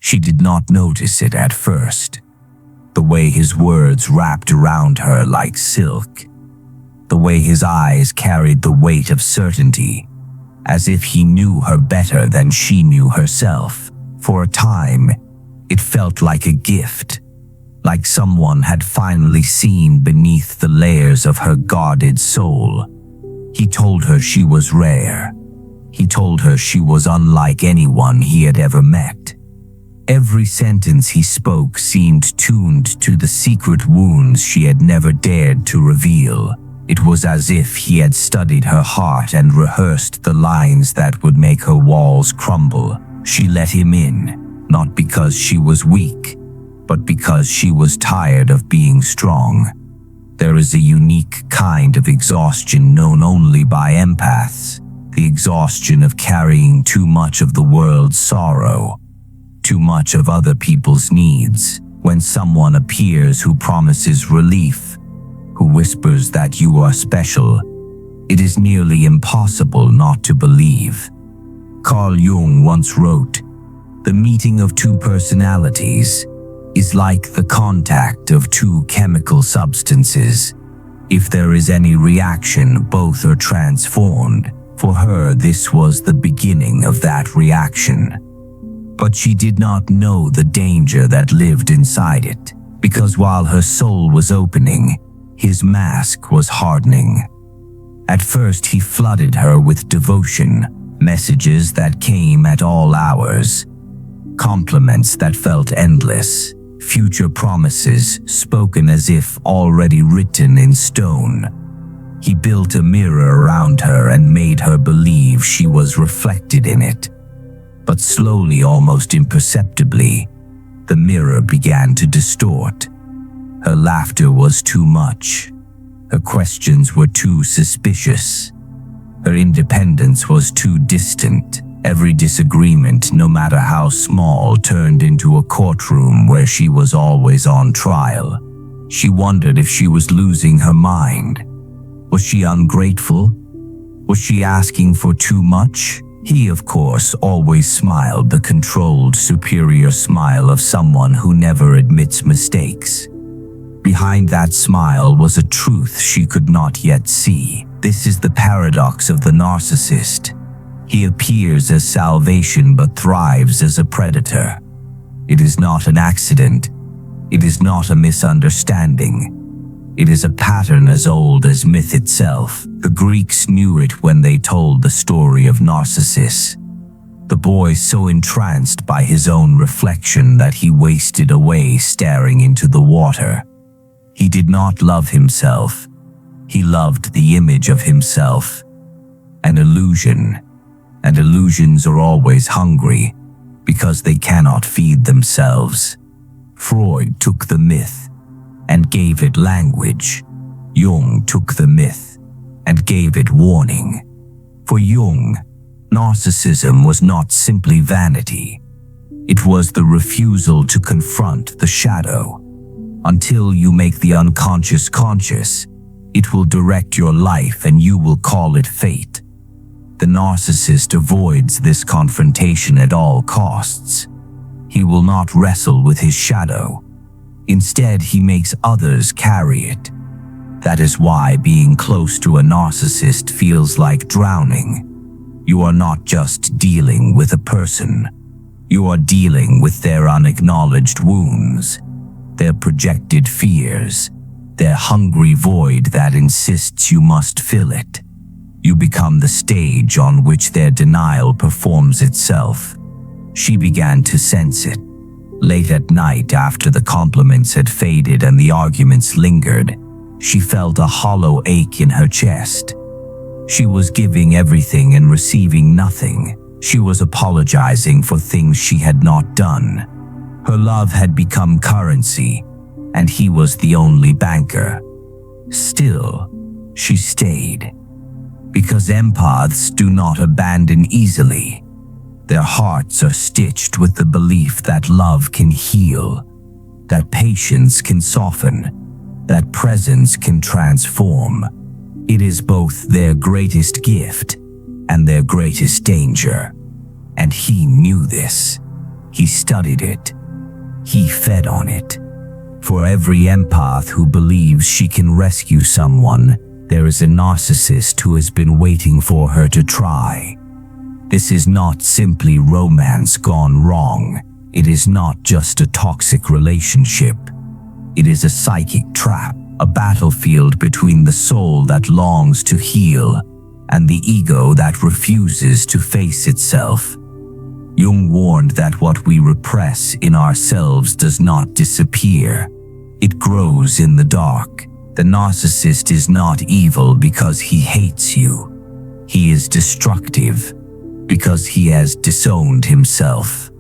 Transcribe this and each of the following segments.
She did not notice it at first. The way his words wrapped around her like silk. The way his eyes carried the weight of certainty, as if he knew her better than she knew herself. For a time, it felt like a gift, like someone had finally seen beneath the layers of her guarded soul. He told her she was rare. He told her she was unlike anyone he had ever met. Every sentence he spoke seemed tuned to the secret wounds she had never dared to reveal. It was as if he had studied her heart and rehearsed the lines that would make her walls crumble. She let him in, not because she was weak, but because she was tired of being strong. There is a unique kind of exhaustion known only by empaths, the exhaustion of carrying too much of the world's sorrow, too much of other people's needs. When someone appears who promises relief, who whispers that you are special, it is nearly impossible not to believe. Carl Jung once wrote, "The meeting of two personalities is like the contact of two chemical substances. If there is any reaction, both are transformed." For her, this was the beginning of that reaction. But she did not know the danger that lived inside it, because while her soul was opening, his mask was hardening. At first, he flooded her with devotion, messages that came at all hours, compliments that felt endless, future promises spoken as if already written in stone. He built a mirror around her and made her believe she was reflected in it. But slowly, almost imperceptibly, the mirror began to distort. Her laughter was too much. Her questions were too suspicious. Her independence was too distant. Every disagreement, no matter how small, turned into a courtroom where she was always on trial. She wondered if she was losing her mind. Was she ungrateful? Was she asking for too much? He, of course, always smiled, the controlled, superior smile of someone who never admits mistakes. Behind that smile was a truth she could not yet see. This is the paradox of the narcissist. He appears as salvation but thrives as a predator. It is not an accident. It is not a misunderstanding. It is a pattern as old as myth itself. The Greeks knew it when they told the story of Narcissus, the boy so entranced by his own reflection that he wasted away staring into the water. He did not love himself. He loved the image of himself. An illusion. And illusions are always hungry because they cannot feed themselves. Freud took the myth and gave it language. Jung took the myth and gave it warning. For Jung, narcissism was not simply vanity. It was the refusal to confront the shadow. Until you make the unconscious conscious, it will direct your life and you will call it fate. The narcissist avoids this confrontation at all costs. He will not wrestle with his shadow. Instead, he makes others carry it. That is why being close to a narcissist feels like drowning. You are not just dealing with a person. You are dealing with their unacknowledged wounds, their projected fears, their hungry void that insists you must fill it. You become the stage on which their denial performs itself. She began to sense it. Late at night, after the compliments had faded and the arguments lingered, she felt a hollow ache in her chest. She was giving everything and receiving nothing. She was apologizing for things she had not done. Her love had become currency, and he was the only banker. Still, she stayed. Because empaths do not abandon easily. Their hearts are stitched with the belief that love can heal, that patience can soften, that presence can transform. It is both their greatest gift and their greatest danger. And he knew this. He studied it. He fed on it. For every empath who believes she can rescue someone, there is a narcissist who has been waiting for her to try. This is not simply romance gone wrong. It is not just a toxic relationship. It is a psychic trap, a battlefield between the soul that longs to heal and the ego that refuses to face itself. Jung warned that what we repress in ourselves does not disappear. It grows in the dark. The narcissist is not evil because he hates you. He is destructive because he has disowned himself.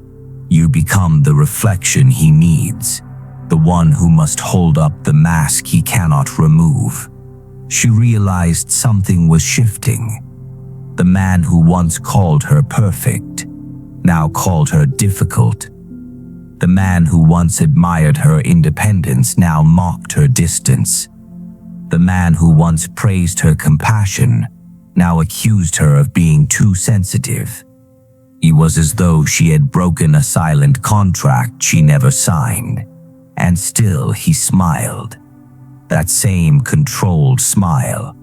You become the reflection he needs, the one who must hold up the mask he cannot remove. She realized something was shifting. The man who once called her perfect now called her difficult. The man who once admired her independence now mocked her distance. The man who once praised her compassion now accused her of being too sensitive. It was as though she had broken a silent contract she never signed. And still he smiled. That same controlled smile,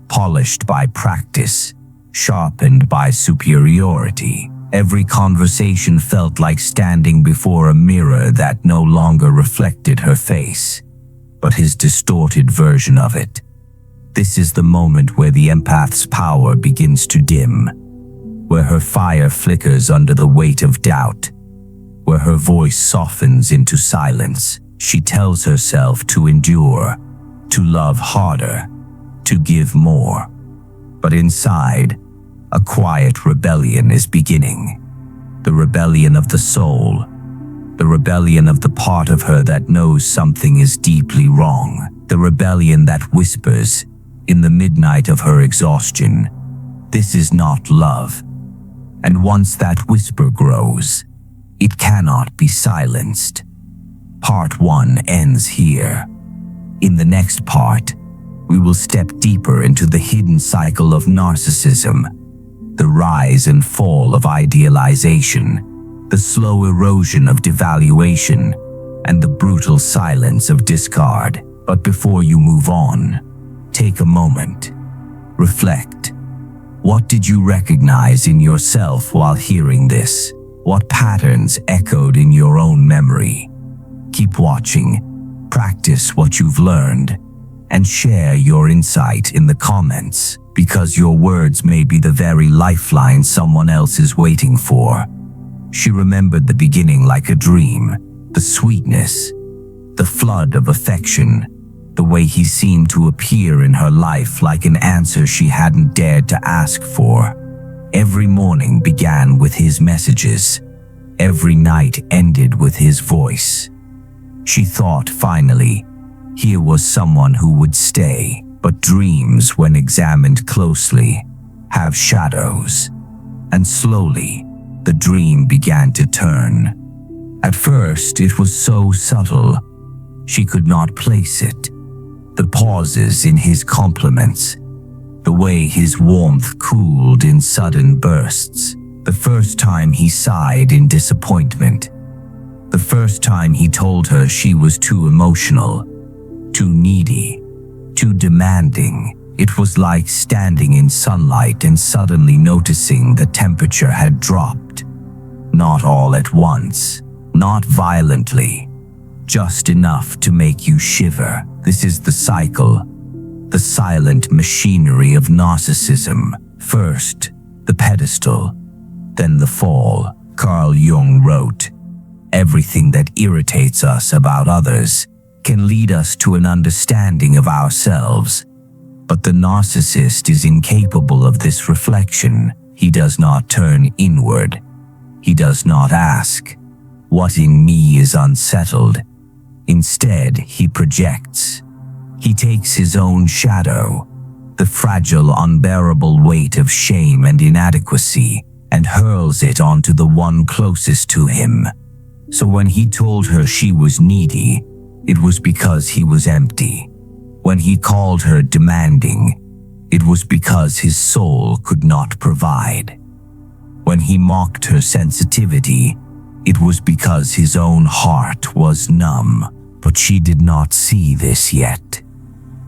polished by practice, sharpened by superiority. Every conversation felt like standing before a mirror that no longer reflected her face, but his distorted version of it. This is the moment where the empath's power begins to dim, where her fire flickers under the weight of doubt, where her voice softens into silence. She tells herself to endure, to love harder, to give more. But inside, a quiet rebellion is beginning. The rebellion of the soul, the rebellion of the part of her that knows something is deeply wrong, the rebellion that whispers in the midnight of her exhaustion, "This is not love." And once that whisper grows, it cannot be silenced. Part 1 ends here. In the next part, we will step deeper into the hidden cycle of narcissism, the rise and fall of idealization, the slow erosion of devaluation, and the brutal silence of discard. But before you move on, take a moment. Reflect. What did you recognize in yourself while hearing this? What patterns echoed in your own memory? Keep watching, practice what you've learned, and share your insight in the comments, because your words may be the very lifeline someone else is waiting for. She remembered the beginning like a dream, the sweetness, the flood of affection, the way he seemed to appear in her life like an answer she hadn't dared to ask for. Every morning began with his messages. Every night ended with his voice. She thought finally, here was someone who would stay. But dreams, when examined closely, have shadows. And slowly, the dream began to turn. At first, it was so subtle, she could not place it. The pauses in his compliments, the way his warmth cooled in sudden bursts, the first time he sighed in disappointment, the first time he told her she was too emotional, too needy, too demanding. It was like standing in sunlight and suddenly noticing the temperature had dropped. Not all at once, not violently, just enough to make you shiver. This is the cycle, the silent machinery of narcissism. First, the pedestal, then the fall. Carl Jung wrote, "Everything that irritates us about others can lead us to an understanding of ourselves. But the narcissist is incapable of this reflection. He does not turn inward. He does not ask, 'What in me is unsettled?' Instead, he projects. He takes his own shadow, the fragile, unbearable weight of shame and inadequacy, and hurls it onto the one closest to him. So when he told her she was needy, it was because he was empty. When he called her demanding, it was because his soul could not provide. When he mocked her sensitivity, It was because his own heart was numb, but she did not see this yet.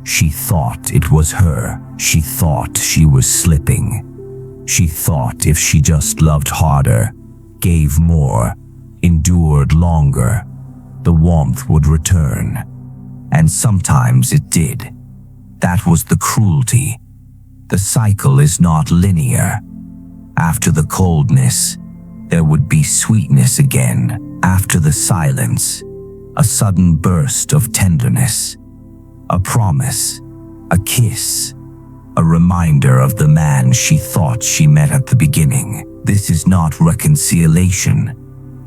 She thought it was her. She thought she was slipping. She thought if she just loved harder, gave more, endured longer, the warmth would return. And sometimes it did. That was the cruelty. The cycle is not linear. After the coldness, there would be sweetness again. After the silence, a sudden burst of tenderness. A promise, a kiss, a reminder of the man she thought she met at the beginning. This is not reconciliation.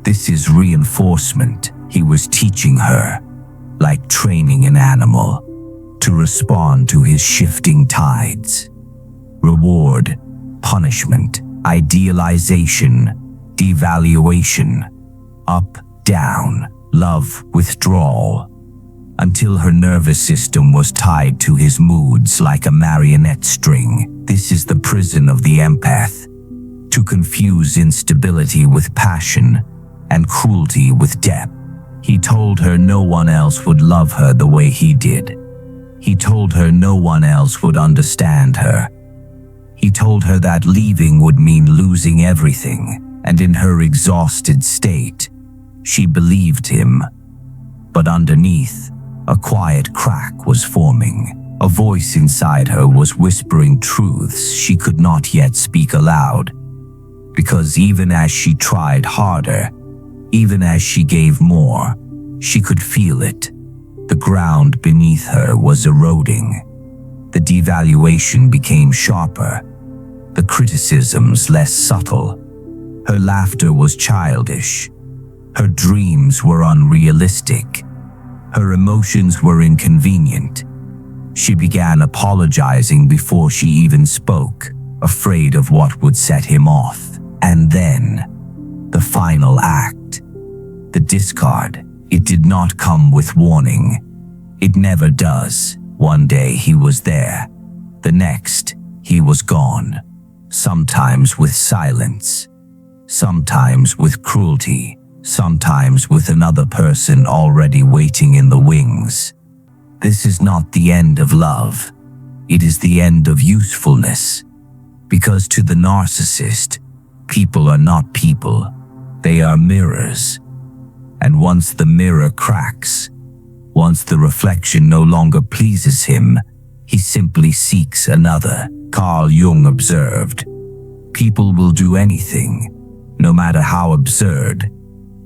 This is reinforcement. He was teaching her, like training an animal, to respond to his shifting tides. Reward, punishment, idealization, devaluation, up, down, love, withdrawal, until her nervous system was tied to his moods like a marionette string. This is the prison of the empath, to confuse instability with passion and cruelty with depth. He told her no one else would love her the way he did. He told her no one else would understand her. He told her that leaving would mean losing everything, and in her exhausted state, she believed him. But underneath, a quiet crack was forming. A voice inside her was whispering truths she could not yet speak aloud. Because even as she tried harder, even as she gave more, she could feel it. The ground beneath her was eroding. The devaluation became sharper, the criticisms less subtle. Her laughter was childish. Her dreams were unrealistic. Her emotions were inconvenient. She began apologizing before she even spoke, afraid of what would set him off. And then, the final act. The discard. It did not come with warning. It never does. One day he was there. The next, he was gone. Sometimes with silence. Sometimes with cruelty. Sometimes with another person already waiting in the wings. This is not the end of love. It is the end of usefulness. Because to the narcissist, people are not people. They are mirrors. And once the mirror cracks, once the reflection no longer pleases him, he simply seeks another. Carl Jung observed, people will do anything, no matter how absurd,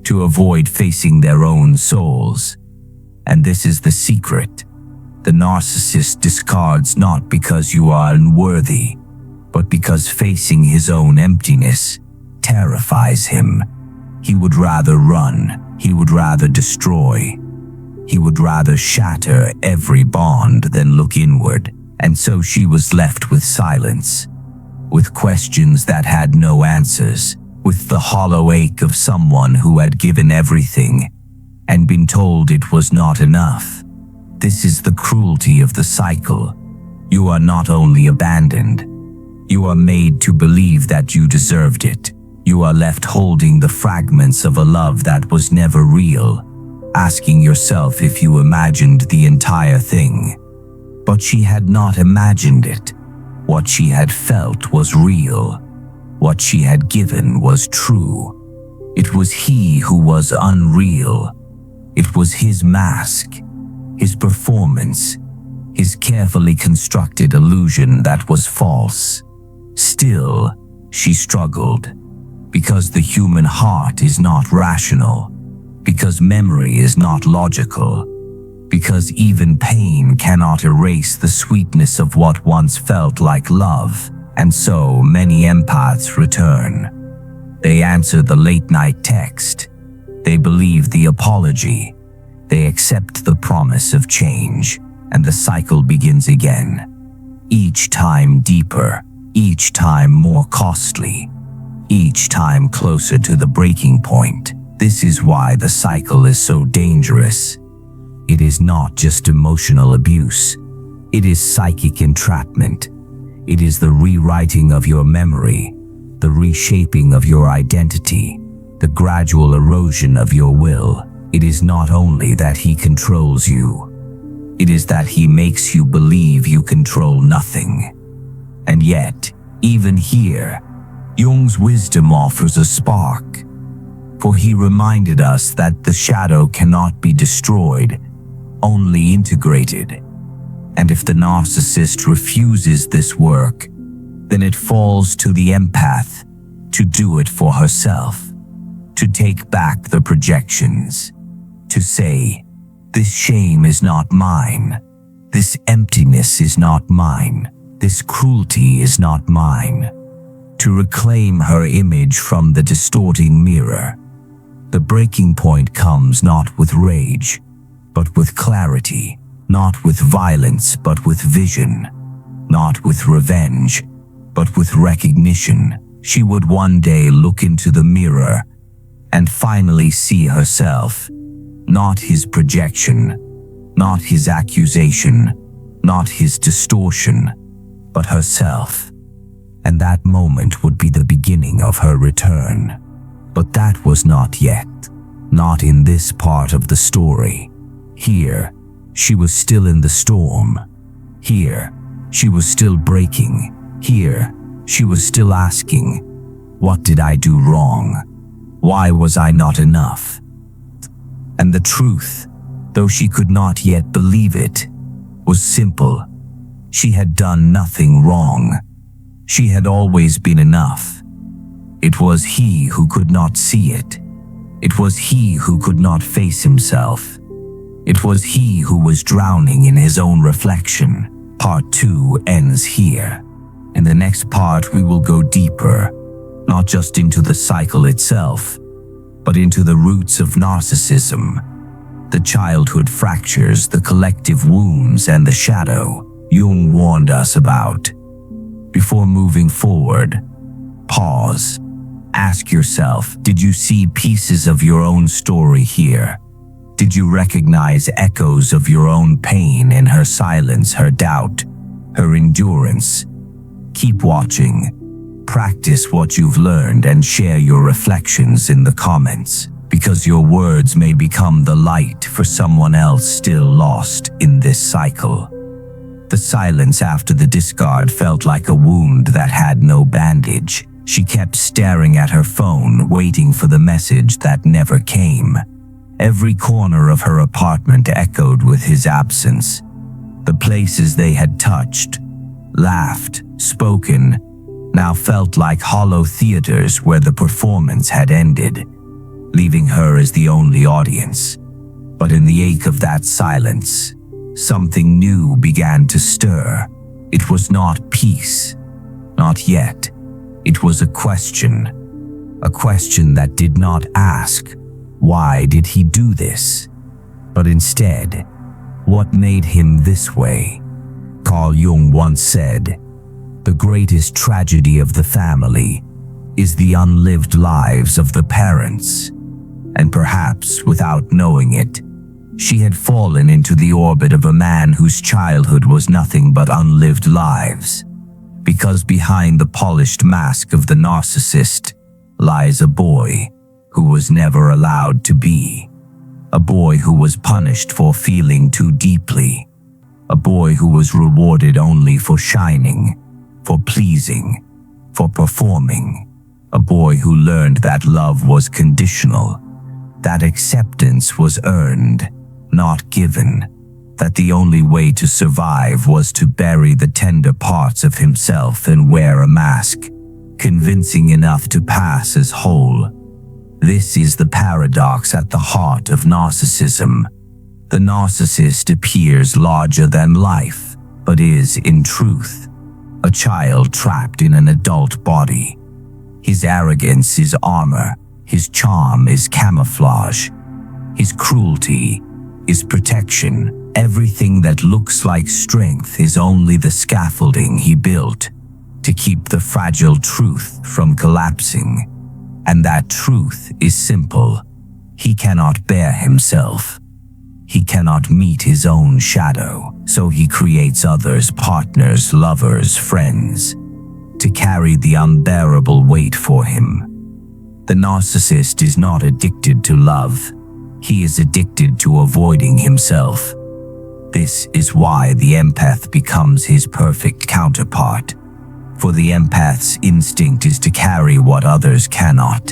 to avoid facing their own souls. And this is the secret. The narcissist discards not because you are unworthy, but because facing his own emptiness terrifies him. He would rather run. He would rather destroy. He would rather shatter every bond than look inward. And so she was left with silence, with questions that had no answers, with the hollow ache of someone who had given everything and been told it was not enough. This is the cruelty of the cycle. You are not only abandoned, you are made to believe that you deserved it. You are left holding the fragments of a love that was never real, asking yourself if you imagined the entire thing. But she had not imagined it. What she had felt was real. What she had given was true. It was he who was unreal. It was his mask, his performance, his carefully constructed illusion that was false. Still, she struggled, because the human heart is not rational, because memory is not logical, because even pain cannot erase the sweetness of what once felt like love. And so many empaths return. They answer the late-night text. They believe the apology. They accept the promise of change, and the cycle begins again. Each time deeper, each time more costly, each time closer to the breaking point. This is why the cycle is so dangerous. It is not just emotional abuse. It is psychic entrapment. It is the rewriting of your memory, the reshaping of your identity, the gradual erosion of your will. It is not only that he controls you, it is that he makes you believe you control nothing. And yet, even here, Jung's wisdom offers a spark, for he reminded us that the shadow cannot be destroyed, only integrated. And if the narcissist refuses this work, then it falls to the empath to do it for herself, to take back the projections, to say, "This shame is not mine, this emptiness is not mine, this cruelty is not mine," to reclaim her image from the distorting mirror. The breaking point comes not with rage, but with clarity, not with violence, but with vision, not with revenge, but with recognition. She would one day look into the mirror and finally see herself, not his projection, not his accusation, not his distortion, but herself. And that moment would be the beginning of her return. But that was not yet, not in this part of the story. Here, she was still in the storm. Here, she was still breaking. Here, she was still asking, "What did I do wrong? Why was I not enough?" And the truth, though she could not yet believe it, was simple. She had done nothing wrong. She had always been enough. It was he who could not see it. It was he who could not face himself. It was he who was drowning in his own reflection. Part 2 ends here. In the next part, we will go deeper, not just into the cycle itself, but into the roots of narcissism, the childhood fractures, the collective wounds, and the shadow Jung warned us about. Before moving forward, pause. Ask yourself, did you see pieces of your own story here? Did you recognize echoes of your own pain in her silence, her doubt, her endurance? Keep watching. Practice what you've learned and share your reflections in the comments, because your words may become the light for someone else still lost in this cycle. The silence after the discard felt like a wound that had no bandage. She kept staring at her phone, waiting for the message that never came. Every corner of her apartment echoed with his absence. The places they had touched, laughed, spoken, now felt like hollow theaters where the performance had ended, leaving her as the only audience. But in the ache of that silence, something new began to stir. It was not peace, not yet. It was a question that did not ask, why did he do this? But instead, what made him this way? Carl Jung once said, "The greatest tragedy of the family is the unlived lives of the parents." And perhaps without knowing it, she had fallen into the orbit of a man whose childhood was nothing but unlived lives. Because behind the polished mask of the narcissist lies a boy who was never allowed to be. A boy who was punished for feeling too deeply. A boy who was rewarded only for shining, for pleasing, for performing. A boy who learned that love was conditional, that acceptance was earned, not given, that the only way to survive was to bury the tender parts of himself and wear a mask, convincing enough to pass as whole. This is the paradox at the heart of narcissism. The narcissist appears larger than life, but is, in truth, a child trapped in an adult body. His arrogance is armor, his charm is camouflage, his cruelty is protection. Everything that looks like strength is only the scaffolding he built to keep the fragile truth from collapsing. And that truth is simple. He cannot bear himself. He cannot meet his own shadow, so he creates others, partners, lovers, friends, to carry the unbearable weight for him. The narcissist is not addicted to love. He is addicted to avoiding himself. This is why the empath becomes his perfect counterpart. For the empath's instinct is to carry what others cannot,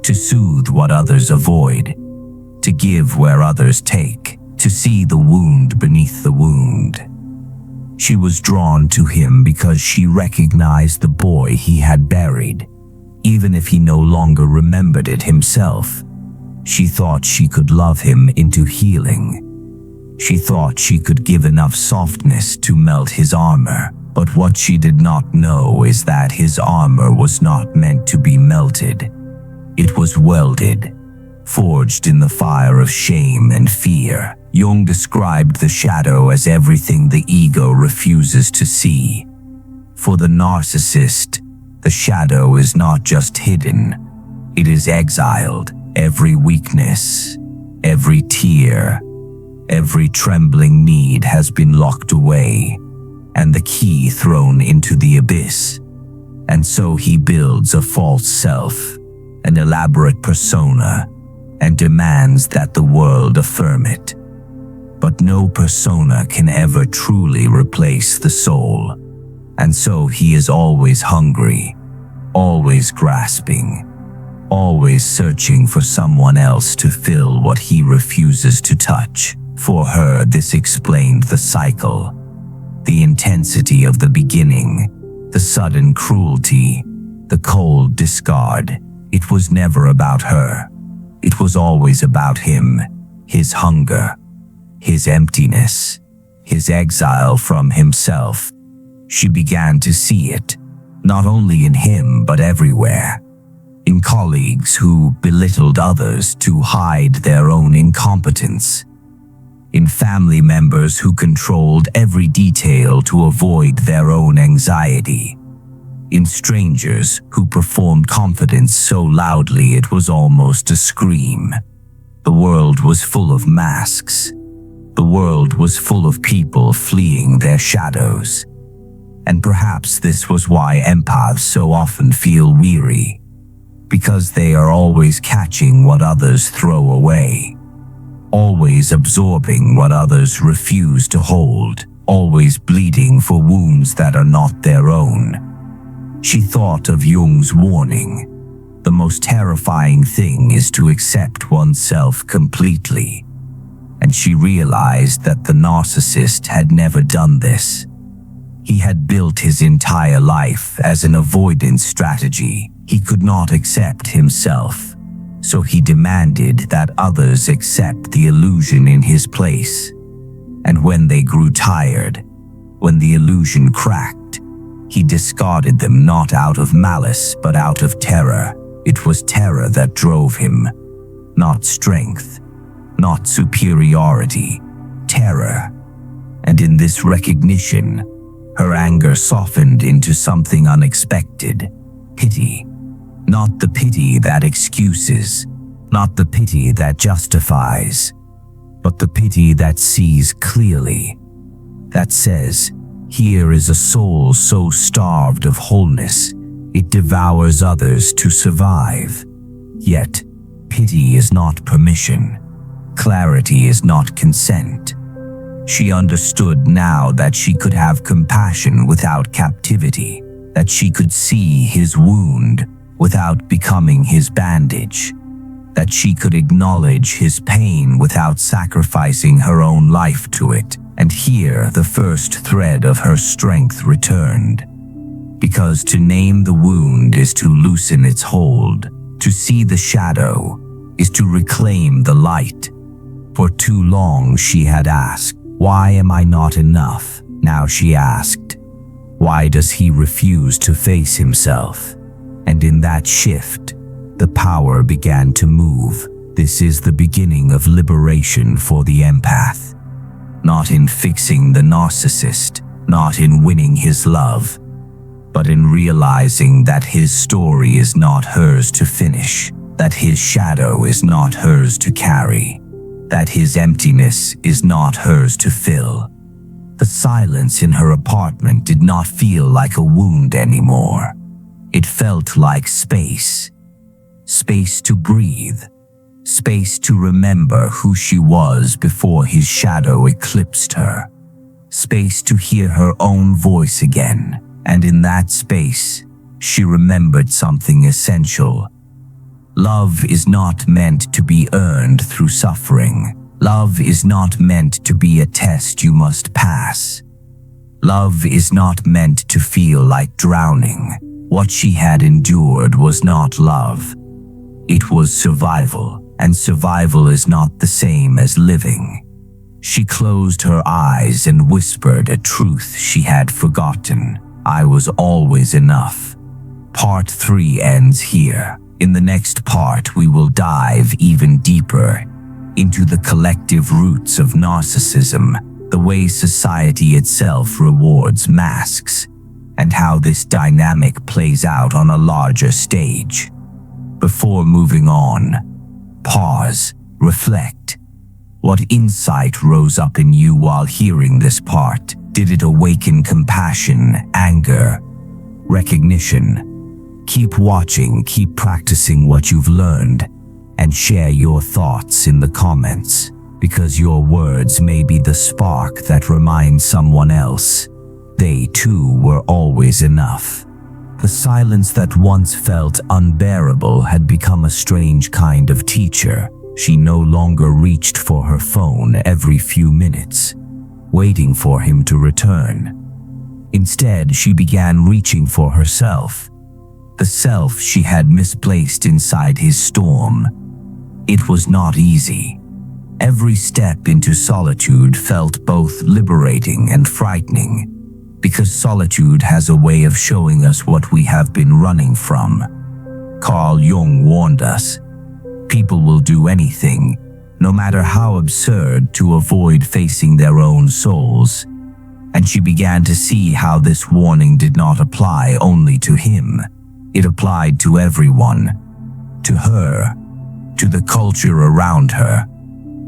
to soothe what others avoid, to give where others take, to see the wound beneath the wound. She was drawn to him because she recognized the boy he had buried, even if he no longer remembered it himself. She thought she could love him into healing. She thought she could give enough softness to melt his armor. But what she did not know is that his armor was not meant to be melted. It was welded, forged in the fire of shame and fear. Jung described the shadow as everything the ego refuses to see. For the narcissist, the shadow is not just hidden, it is exiled. Every weakness, every tear, every trembling need has been locked away, and the key thrown into the abyss. And so he builds a false self, an elaborate persona, and demands that the world affirm it. But no persona can ever truly replace the soul. And so he is always hungry, always grasping, always searching for someone else to fill what he refuses to touch. For her, this explained the cycle. The intensity of the beginning, the sudden cruelty, the cold discard. It was never about her. It was always about him, his hunger, his emptiness, his exile from himself. She began to see it, not only in him but everywhere. In colleagues who belittled others to hide their own incompetence. In family members who controlled every detail to avoid their own anxiety. In strangers who performed confidence so loudly it was almost a scream. The world was full of masks. The world was full of people fleeing their shadows. And perhaps this was why empaths so often feel weary. Because they are always catching what others throw away. Always absorbing what others refuse to hold, always bleeding for wounds that are not their own. She thought of Jung's warning. The most terrifying thing is to accept oneself completely. And she realized that the narcissist had never done this. He had built his entire life as an avoidance strategy. He could not accept himself. So he demanded that others accept the illusion in his place. And when they grew tired, when the illusion cracked, he discarded them not out of malice but out of terror. It was terror that drove him, not strength, not superiority, terror. And in this recognition, her anger softened into something unexpected, pity. Not the pity that excuses, not the pity that justifies, but the pity that sees clearly, that says, here is a soul so starved of wholeness, it devours others to survive. Yet, pity is not permission. Clarity is not consent. She understood now that she could have compassion without captivity, that she could see his wound without becoming his bandage, that she could acknowledge his pain without sacrificing her own life to it. And here the first thread of her strength returned. Because to name the wound is to loosen its hold, to see the shadow is to reclaim the light. For too long she had asked, why am I not enough? Now she asked, why does he refuse to face himself? And in that shift, the power began to move. This is the beginning of liberation for the empath. Not in fixing the narcissist, not in winning his love, but in realizing that his story is not hers to finish, that his shadow is not hers to carry, that his emptiness is not hers to fill. The silence in her apartment did not feel like a wound anymore. It felt like space. space to breathe, space to remember who she was before his shadow eclipsed her, space to hear her own voice again, and in that space, she remembered something essential. Love is not meant to be earned through suffering. Love is not meant to be a test you must pass. Love is not meant to feel like drowning. What she had endured was not love. It was survival, and survival is not the same as living. She closed her eyes and whispered a truth she had forgotten. I was always enough. Part 3 ends here. In the next part, we will dive even deeper into the collective roots of narcissism, the way society itself rewards masks, and how this dynamic plays out on a larger stage. Before moving on, pause, reflect. What insight rose up in you while hearing this part? Did it awaken compassion, anger, recognition? Keep watching, keep practicing what you've learned, and share your thoughts in the comments, because your words may be the spark that reminds someone else they too were always enough. The silence that once felt unbearable had become a strange kind of teacher. She no longer reached for her phone every few minutes, waiting for him to return. Instead, she began reaching for herself, the self she had misplaced inside his storm. It was not easy. Every step into solitude felt both liberating and frightening, because solitude has a way of showing us what we have been running from. Carl Jung warned us, people will do anything, no matter how absurd, to avoid facing their own souls. And she began to see how this warning did not apply only to him. It applied to everyone, to her, to the culture around her,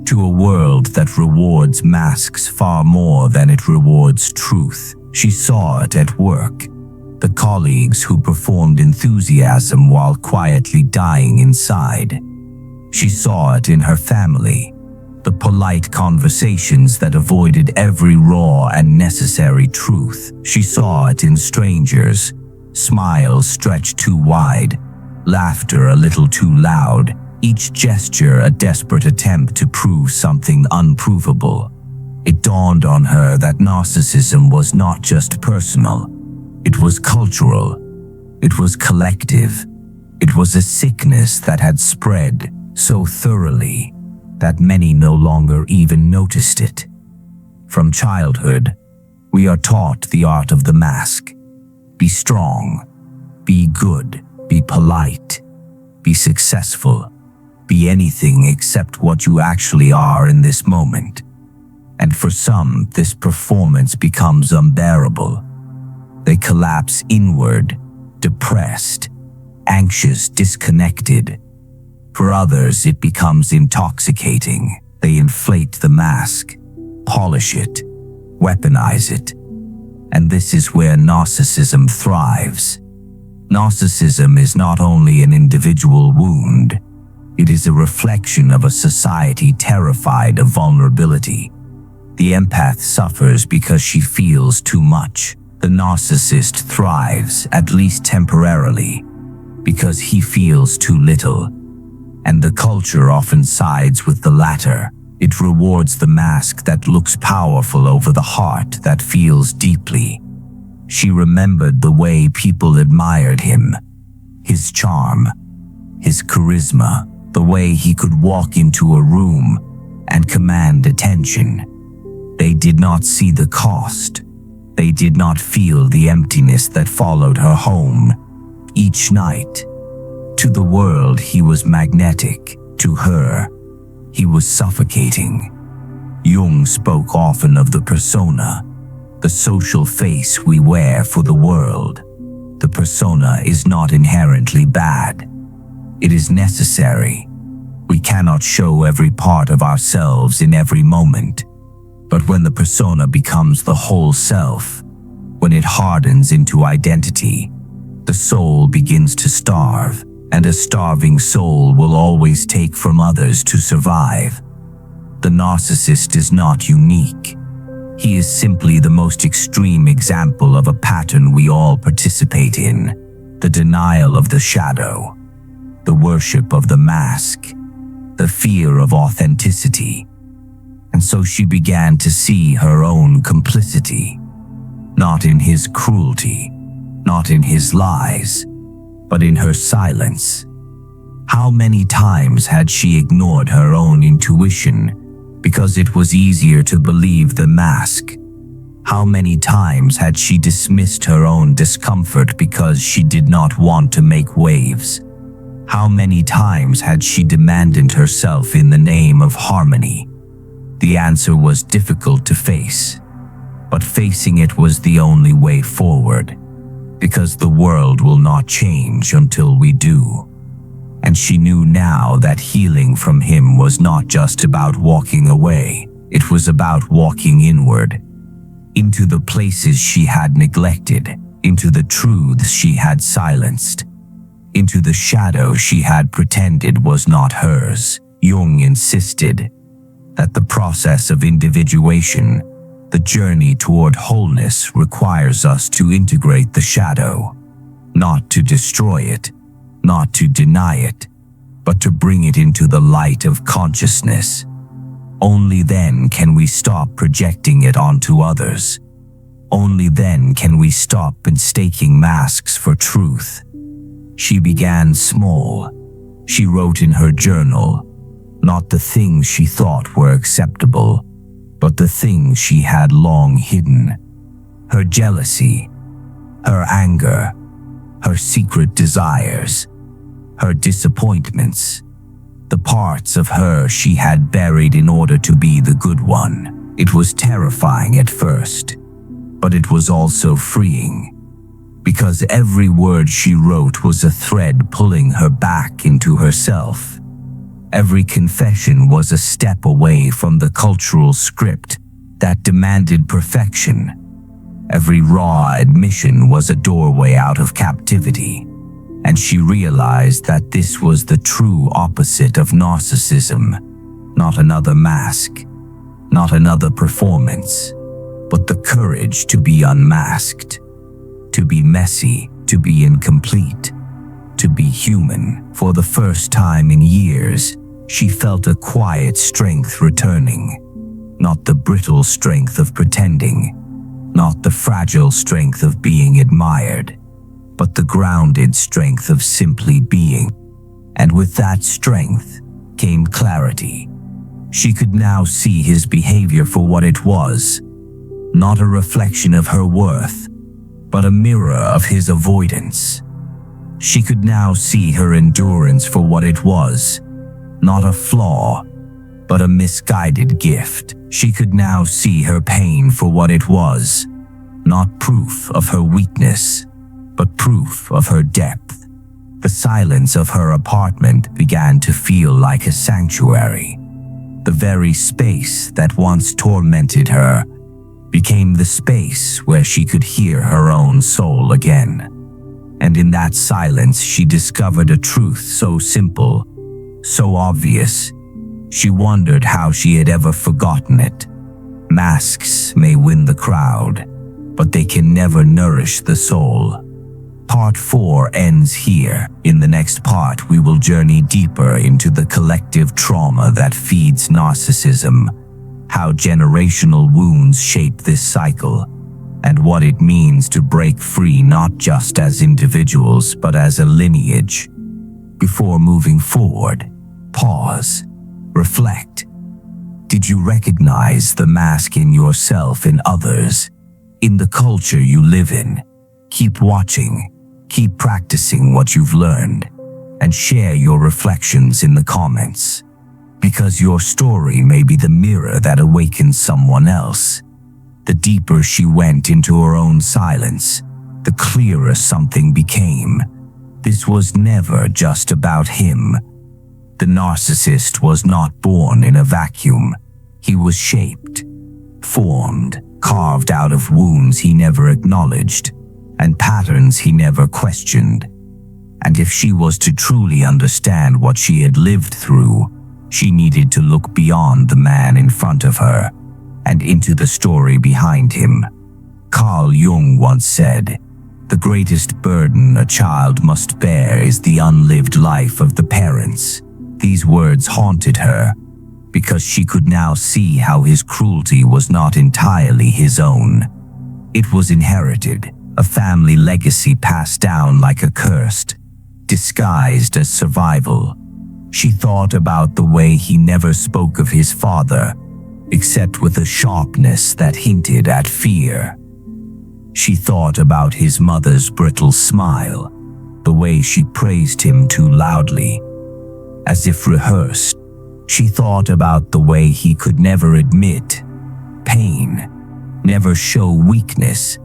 to a world that rewards masks far more than it rewards truth. She saw it at work, the colleagues who performed enthusiasm while quietly dying inside. She saw it in her family, the polite conversations that avoided every raw and necessary truth. She saw it in strangers, smiles stretched too wide, laughter a little too loud, each gesture a desperate attempt to prove something unprovable. It dawned on her that narcissism was not just personal. It was cultural. It was collective. It was a sickness that had spread so thoroughly that many no longer even noticed it. From childhood, we are taught the art of the mask. Be strong, be good, be polite, be successful, be anything except what you actually are in this moment. And for some, this performance becomes unbearable. They collapse inward, depressed, anxious, disconnected. For others, it becomes intoxicating. They inflate the mask, polish it, weaponize it. And this is where narcissism thrives. Narcissism is not only an individual wound, it is a reflection of a society terrified of vulnerability. The empath suffers because she feels too much. The narcissist thrives, at least temporarily, because he feels too little. And the culture often sides with the latter. It rewards the mask that looks powerful over the heart that feels deeply. She remembered the way people admired him, his charm, his charisma, the way he could walk into a room and command attention. They did not see the cost. They did not feel the emptiness that followed her home each night. To the world, he was magnetic. To her, he was suffocating. Jung spoke often of the persona, the social face we wear for the world. The persona is not inherently bad. It is necessary. We cannot show every part of ourselves in every moment. But when the persona becomes the whole self, when it hardens into identity, the soul begins to starve, and a starving soul will always take from others to survive. The narcissist is not unique. He is simply the most extreme example of a pattern we all participate in: the denial of the shadow, the worship of the mask, the fear of authenticity. And so she began to see her own complicity, not in his cruelty, not in his lies, but in her silence. How many times had she ignored her own intuition because it was easier to believe the mask? How many times had she dismissed her own discomfort because she did not want to make waves? How many times had she demanded herself in the name of harmony? The answer was difficult to face, but facing it was the only way forward, because the world will not change until we do. And she knew now that healing from him was not just about walking away, it was about walking inward, into the places she had neglected, into the truths she had silenced, into the shadow she had pretended was not hers. Jung insisted that the process of individuation, the journey toward wholeness, requires us to integrate the shadow, not to destroy it, not to deny it, but to bring it into the light of consciousness. Only then can we stop projecting it onto others. Only then can we stop mistaking masks for truth. She began small. She wrote in her journal, not the things she thought were acceptable, but the things she had long hidden. Her jealousy, her anger, her secret desires, her disappointments, the parts of her she had buried in order to be the good one. It was terrifying at first, but it was also freeing, because every word she wrote was a thread pulling her back into herself. Every confession was a step away from the cultural script that demanded perfection. Every raw admission was a doorway out of captivity, and she realized that this was the true opposite of narcissism. Not another mask, not another performance, but the courage to be unmasked, to be messy, to be incomplete, to be human. For the first time in years, she felt a quiet strength returning, not the brittle strength of pretending, not the fragile strength of being admired, but the grounded strength of simply being. And with that strength came clarity. She could now see his behavior for what it was, not a reflection of her worth, but a mirror of his avoidance. She could now see her endurance for what it was, not a flaw, but a misguided gift. She could now see her pain for what it was, not proof of her weakness, but proof of her depth. The silence of her apartment began to feel like a sanctuary. The very space that once tormented her became the space where she could hear her own soul again. And in that silence, she discovered a truth so simple, so obvious. She wondered how she had ever forgotten it. Masks may win the crowd, but they can never nourish the soul. Part 4 ends here. In the next part, we will journey deeper into the collective trauma that feeds narcissism, how generational wounds shape this cycle, and what it means to break free not just as individuals but as a lineage. Before moving forward, pause, reflect. Did you recognize the mask in yourself, in others, in the culture you live in? Keep watching, keep practicing what you've learned, and share your reflections in the comments. Because your story may be the mirror that awakens someone else. The deeper she went into her own silence, the clearer something became. This was never just about him. The narcissist was not born in a vacuum. He was shaped, formed, carved out of wounds he never acknowledged, and patterns he never questioned. And if she was to truly understand what she had lived through, she needed to look beyond the man in front of her and into the story behind him. Carl Jung once said, "The greatest burden a child must bear is the unlived life of the parents." These words haunted her, because she could now see how his cruelty was not entirely his own. It was inherited, a family legacy passed down like a curse, disguised as survival. She thought about the way he never spoke of his father, except with a sharpness that hinted at fear. She thought about his mother's brittle smile, the way she praised him too loudly, as if rehearsed. She thought about the way he could never admit pain, never show weakness,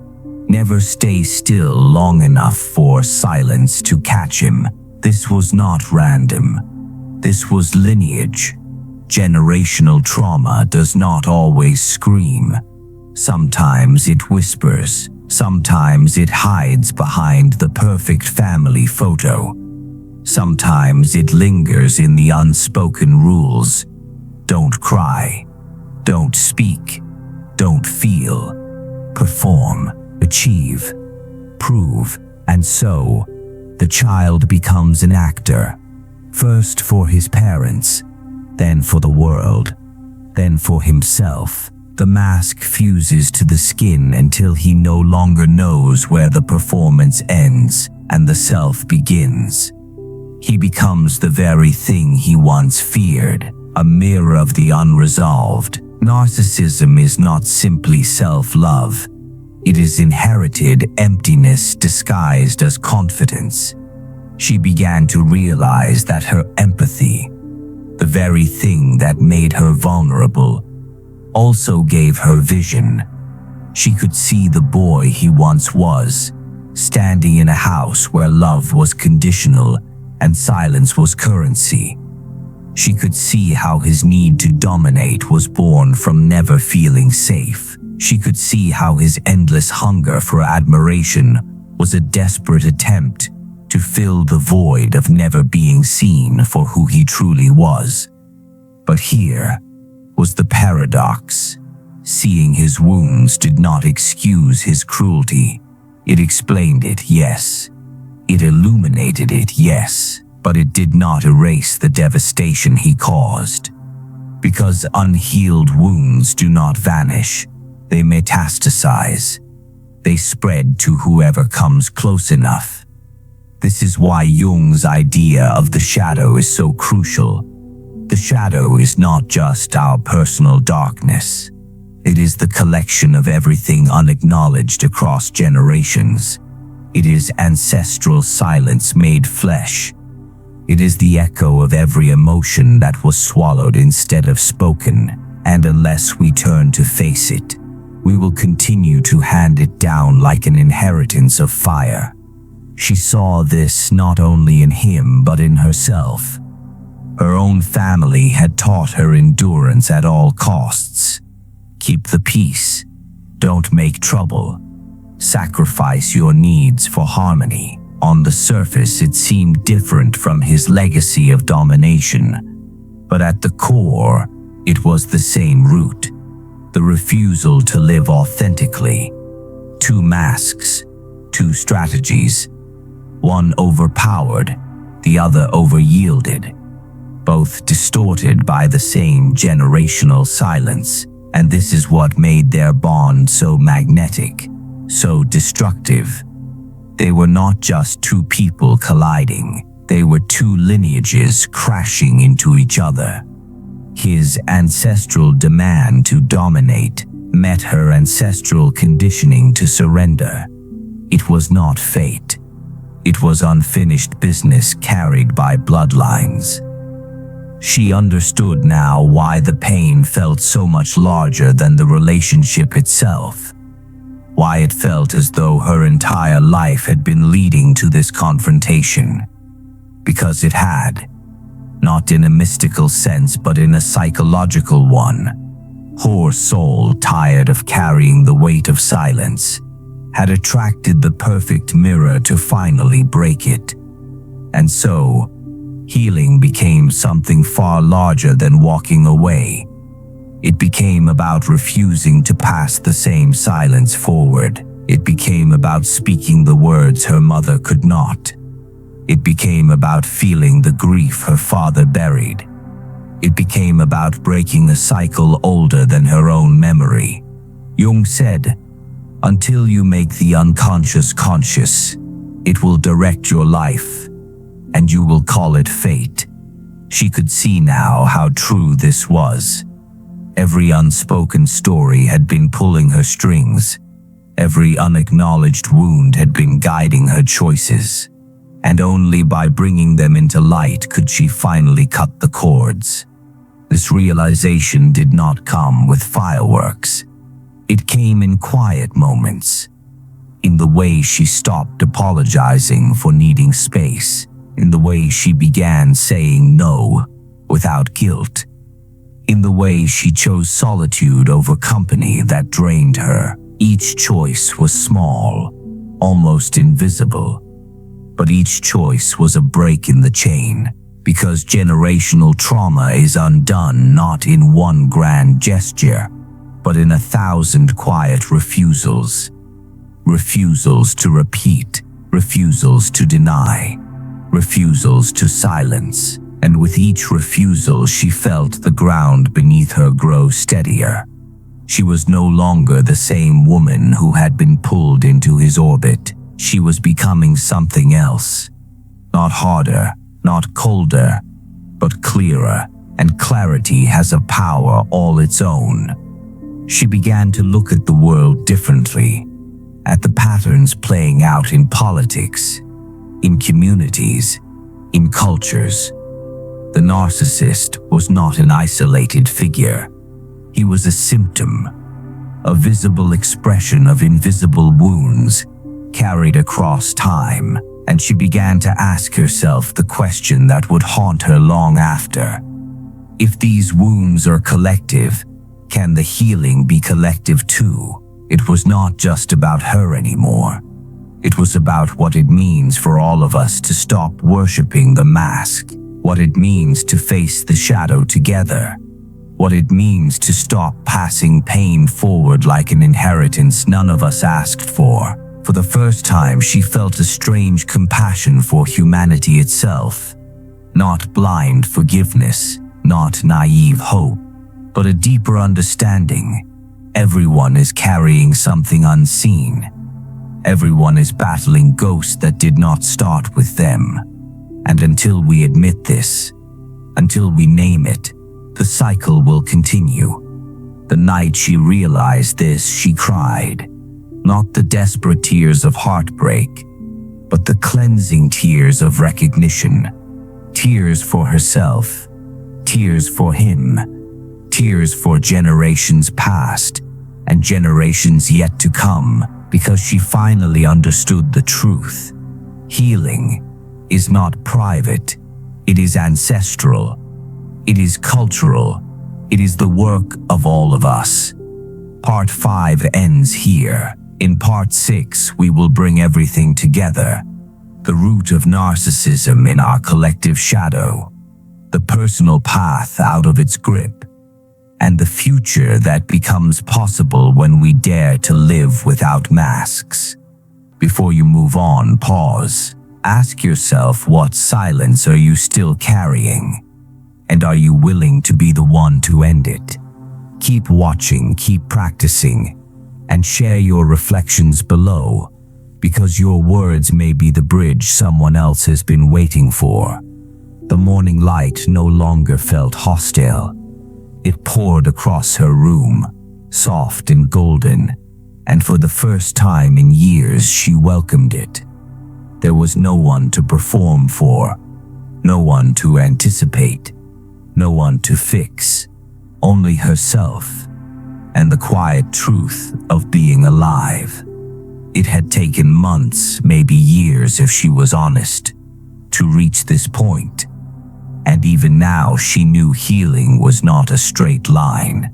never stay still long enough for silence to catch him. This was not random. This was lineage. Generational trauma does not always scream. Sometimes it whispers. Sometimes it hides behind the perfect family photo. Sometimes it lingers in the unspoken rules. Don't cry. Don't speak. Don't feel. Perform. Achieve. Prove. And so, the child becomes an actor. First for his parents, then for the world, then for himself. The mask fuses to the skin until he no longer knows where the performance ends and the self begins. He becomes the very thing he once feared, a mirror of the unresolved. Narcissism is not simply self-love. It is inherited emptiness disguised as confidence. She began to realize that her empathy, the very thing that made her vulnerable, also gave her vision. She could see the boy he once was, standing in a house where love was conditional and silence was currency. She could see how his need to dominate was born from never feeling safe. She could see how his endless hunger for admiration was a desperate attempt to fill the void of never being seen for who he truly was. But here was the paradox. Seeing his wounds did not excuse his cruelty. It explained it, yes. It illuminated it, yes. But it did not erase the devastation he caused. Because unhealed wounds do not vanish. They metastasize. They spread to whoever comes close enough. This is why Jung's idea of the shadow is so crucial. The shadow is not just our personal darkness. It is the collection of everything unacknowledged across generations. It is ancestral silence made flesh. It is the echo of every emotion that was swallowed instead of spoken, and unless we turn to face it, we will continue to hand it down like an inheritance of fire. She saw this not only in him but in herself. Her own family had taught her endurance at all costs. Keep the peace. Don't make trouble. Sacrifice your needs for harmony. On the surface, it seemed different from his legacy of domination. But at the core, it was the same root. The refusal to live authentically. Two masks, two strategies. One overpowered, the other over-yielded. Both distorted by the same generational silence. And this is what made their bond so magnetic, so destructive. They were not just two people colliding. They were two lineages crashing into each other. His ancestral demand to dominate met her ancestral conditioning to surrender. It was not fate. It was unfinished business carried by bloodlines. She understood now why the pain felt so much larger than the relationship itself. Why it felt as though her entire life had been leading to this confrontation. Because it had. Not in a mystical sense, but in a psychological one. Her soul, tired of carrying the weight of silence, had attracted the perfect mirror to finally break it. And so, healing became something far larger than walking away. It became about refusing to pass the same silence forward. It became about speaking the words her mother could not. It became about feeling the grief her father buried. It became about breaking a cycle older than her own memory. Jung said, "Until you make the unconscious conscious, it will direct your life, and you will call it fate." She could see now how true this was. Every unspoken story had been pulling her strings. Every unacknowledged wound had been guiding her choices. And only by bringing them into light could she finally cut the cords. This realization did not come with fireworks. It came in quiet moments. In the way she stopped apologizing for needing space. In the way she began saying no without guilt. In the way she chose solitude over company that drained her. Each choice was small, almost invisible. But each choice was a break in the chain, because generational trauma is undone not in one grand gesture, but in 1,000 quiet refusals. Refusals to repeat, refusals to deny, refusals to silence. And with each refusal, she felt the ground beneath her grow steadier. She was no longer the same woman who had been pulled into his orbit. She was becoming something else. Not harder, not colder, but clearer, and clarity has a power all its own. She began to look at the world differently, at the patterns playing out in politics, in communities, in cultures. The narcissist was not an isolated figure. He was a symptom, a visible expression of invisible wounds carried across time, and she began to ask herself the question that would haunt her long after. If these wounds are collective, can the healing be collective too? It was not just about her anymore. It was about what it means for all of us to stop worshiping the mask, what it means to face the shadow together, what it means to stop passing pain forward like an inheritance none of us asked for. For the first time, she felt a strange compassion for humanity itself. Not blind forgiveness, not naive hope, but a deeper understanding. Everyone is carrying something unseen. Everyone is battling ghosts that did not start with them. And until we admit this, until we name it, the cycle will continue. The night she realized this, she cried. Not the desperate tears of heartbreak, but the cleansing tears of recognition. Tears for herself, tears for him, tears for generations past and generations yet to come, because she finally understood the truth. Healing is not private, it is ancestral, it is cultural, it is the work of all of us. Part 5 ends here. In Part 6, we will bring everything together. The root of narcissism in our collective shadow, the personal path out of its grip, and the future that becomes possible when we dare to live without masks. Before you move on, pause. Ask yourself, what silence are you still carrying? And are you willing to be the one to end it? Keep watching, keep practicing, and share your reflections below, because your words may be the bridge someone else has been waiting for. The morning light no longer felt hostile. It poured across her room, soft and golden, and for the first time in years she welcomed it. There was no one to perform for, no one to anticipate, no one to fix, only herself and the quiet truth of being alive. It had taken months, maybe years if she was honest, to reach this point. And even now she knew healing was not a straight line.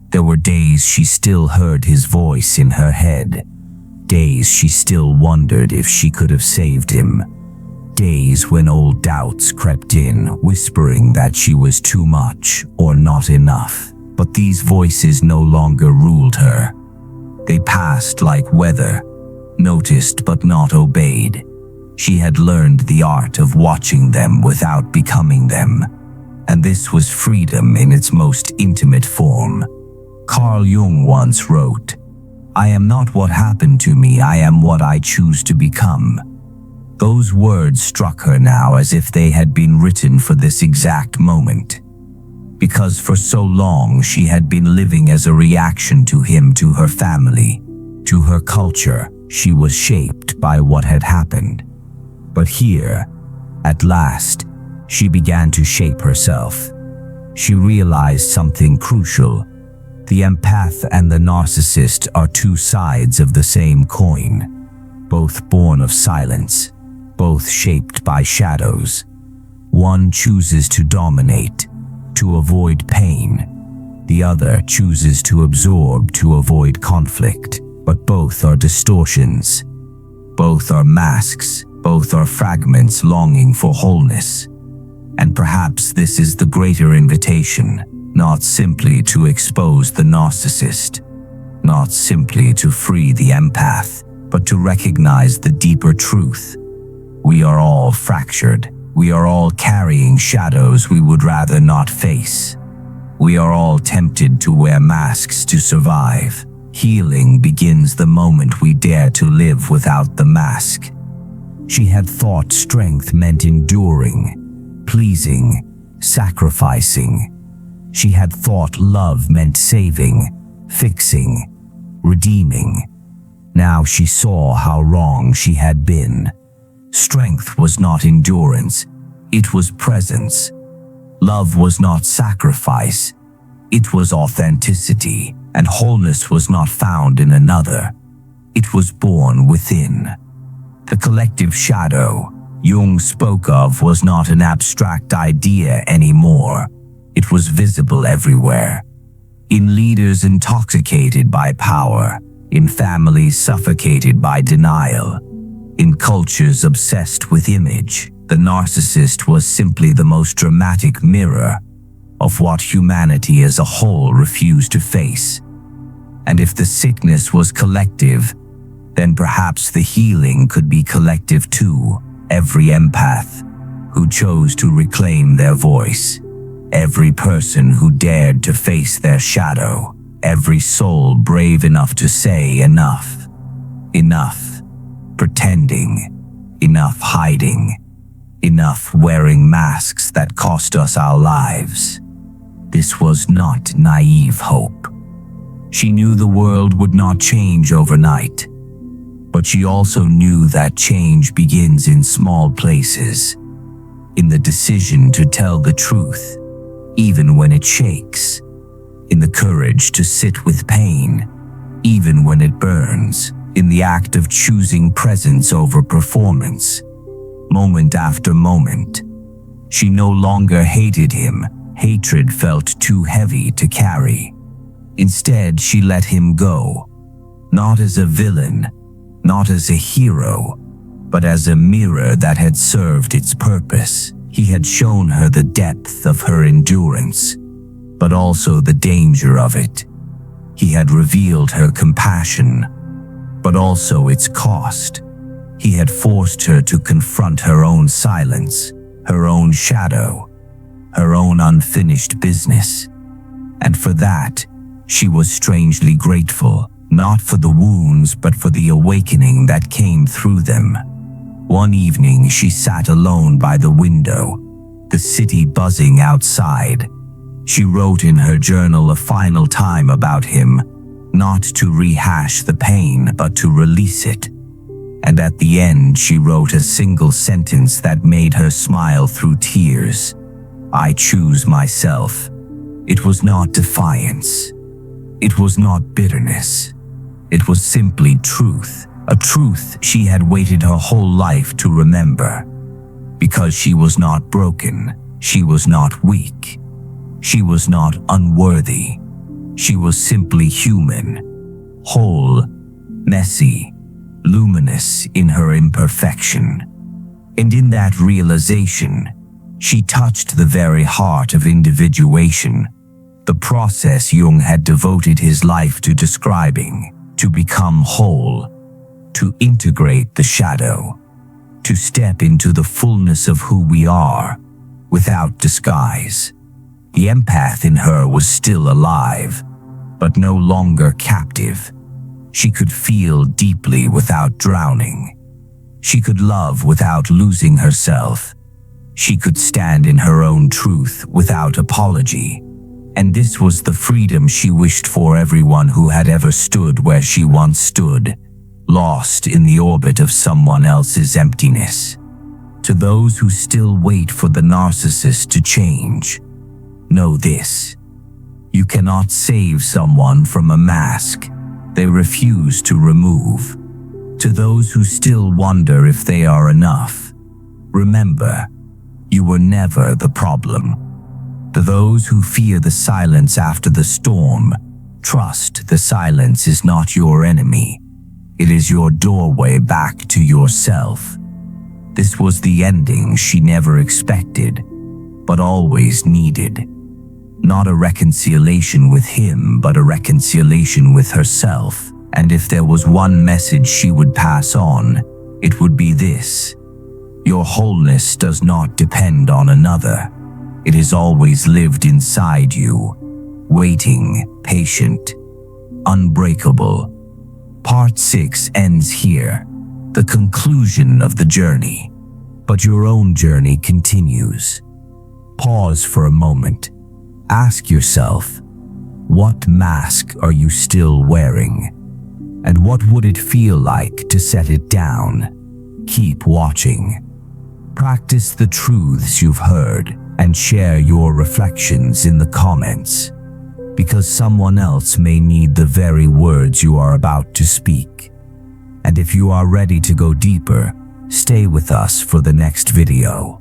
There were days she still heard his voice in her head. Days she still wondered if she could have saved him. days when old doubts crept in, whispering that she was too much or not enough. But these voices no longer ruled her. They passed like weather, noticed but not obeyed. She had learned the art of watching them without becoming them, and this was freedom in its most intimate form. Carl Jung once wrote, "I am not what happened to me, I am what I choose to become." Those words struck her now as if they had been written for this exact moment. Because for so long she had been living as a reaction to him, to her family, to her culture. She was shaped by what had happened. But here, at last, she began to shape herself. She realized something crucial. The empath and the narcissist are two sides of the same coin, both born of silence, both shaped by shadows. One chooses to dominate, to avoid pain. The other chooses to absorb, to avoid conflict. But both are distortions. Both are masks. Both are fragments longing for wholeness. And perhaps this is the greater invitation, not simply to expose the narcissist, not simply to free the empath, but to recognize the deeper truth. We are all fractured. We are all carrying shadows we would rather not face. We are all tempted to wear masks to survive. Healing begins the moment we dare to live without the mask. She had thought strength meant enduring, pleasing, sacrificing. She had thought love meant saving, fixing, redeeming. Now she saw how wrong she had been. Strength was not endurance, it was presence. Love was not sacrifice, it was authenticity. And wholeness was not found in another, it was born within. The collective shadow Jung spoke of was not an abstract idea anymore. It was visible everywhere. In leaders intoxicated by power, in families suffocated by denial, in cultures obsessed with image, the narcissist was simply the most dramatic mirror of what humanity as a whole refused to face. And if the sickness was collective, then perhaps the healing could be collective too. Every empath who chose to reclaim their voice, every person who dared to face their shadow, every soul brave enough to say enough. Enough pretending, enough hiding, enough wearing masks that cost us our lives. This was not naive hope. She knew the world would not change overnight, but she also knew that change begins in small places, in the decision to tell the truth, even when it shakes, in the courage to sit with pain, even when it burns, in the act of choosing presence over performance. Moment after moment, she no longer hated him. Hatred felt too heavy to carry. Instead, she let him go, not as a villain, not as a hero, but as a mirror that had served its purpose. He had shown her the depth of her endurance, but also the danger of it. He had revealed her compassion, but also its cost. He had forced her to confront her own silence, her own shadow, her own unfinished business. And for that, she was strangely grateful, not for the wounds but for the awakening that came through them. One evening she sat alone by the window, the city buzzing outside. She wrote in her journal a final time about him, not to rehash the pain but to release it. And at the end she wrote a single sentence that made her smile through tears. "I choose myself." It was not defiance. It was not bitterness. It was simply truth, a truth she had waited her whole life to remember. Because she was not broken, she was not weak, she was not unworthy. She was simply human, whole, messy, luminous in her imperfection. And in that realization, she touched the very heart of individuation, the process Jung had devoted his life to describing, to become whole, to integrate the shadow, to step into the fullness of who we are, without disguise. The empath in her was still alive, but no longer captive. She could feel deeply without drowning. She could love without losing herself. She could stand in her own truth without apology. And this was the freedom she wished for everyone who had ever stood where she once stood, lost in the orbit of someone else's emptiness. To those who still wait for the narcissist to change, know this: you cannot save someone from a mask they refuse to remove. To those who still wonder if they are enough, remember, you were never the problem. To those who fear the silence after the storm, trust the silence is not your enemy. It is your doorway back to yourself. This was the ending she never expected, but always needed. Not a reconciliation with him, but a reconciliation with herself. And if there was one message she would pass on, it would be this: your wholeness does not depend on another. It is always lived inside you, waiting, patient, unbreakable. Part 6 ends here, the conclusion of the journey. But your own journey continues. Pause for a moment. Ask yourself, what mask are you still wearing? And what would it feel like to set it down? Keep watching. Practice the truths you've heard and share your reflections in the comments, because someone else may need the very words you are about to speak. And if you are ready to go deeper, stay with us for the next video.